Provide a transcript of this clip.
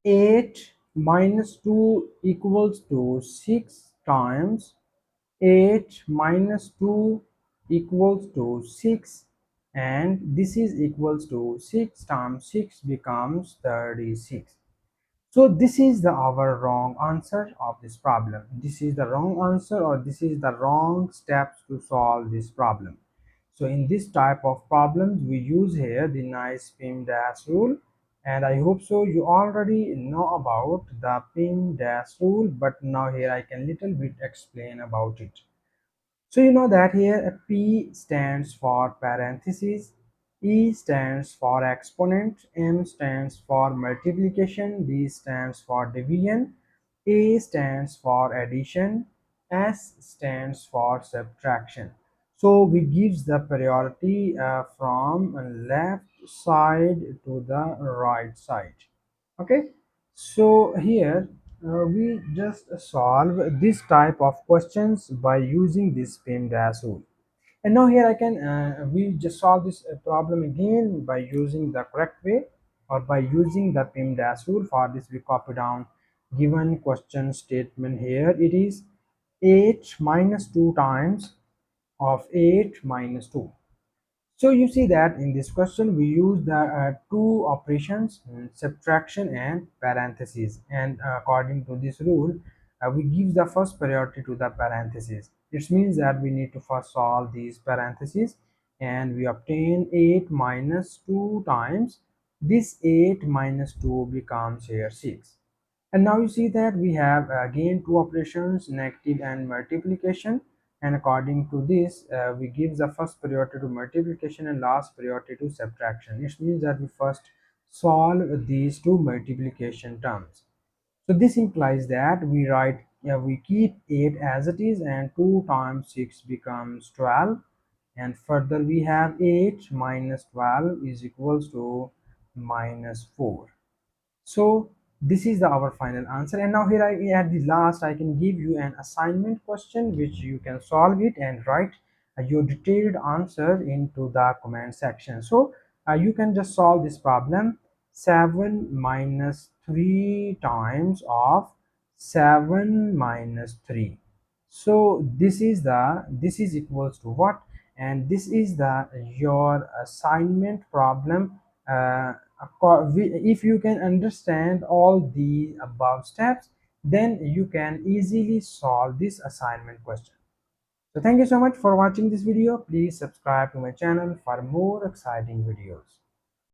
8 minus 2 equals to 6 times 8 minus 2 equals to 6, and this is equals to 6 times 6 becomes 36. So this is the our wrong answer of this problem. This is the wrong answer, or this is the wrong steps to solve this problem. So in this type of problems we use here the nice PEMDAS rule, and I hope so you already know about the PEMDAS rule, but now here I can little bit explain about it. So you know that here P stands for parentheses, E stands for exponent, M stands for multiplication, D stands for division, A stands for addition, S stands for subtraction. So we gives the priority from left side to the right side. Okay, so here we just solve this type of questions by using this PEMDAS rule. And now here I can we just solve this problem again by using the correct way, or by using the PEMDAS rule. For this we copy down given question statement. Here it is 8 minus 2 times of 8 minus 2. So you see that in this question we use the two operations, subtraction and parentheses, and according to this rule we give the first priority to the parentheses. It means that we need to first solve these parentheses, and we obtain 8 minus 2 times this 8 minus 2 becomes here 6. And now you see that we have again two operations, negative and multiplication, and according to this we give the first priority to multiplication and last priority to subtraction. It means that we first solve these two multiplication terms. So this implies that we write, we keep 8 as it is, and 2 times 6 becomes 12, and further we have 8 minus 12 is equals to minus 4. So this is our final answer. And now here at the last I can give you an assignment question which you can solve it and write your detailed answer into the comment section. So you can just solve this problem. 7 minus 3 times of 7 minus 3. So this is equals to what, and this is the your assignment problem. If you can understand all the above steps, then you can easily solve this assignment question. So thank you so much for watching this video. Please subscribe to my channel for more exciting videos.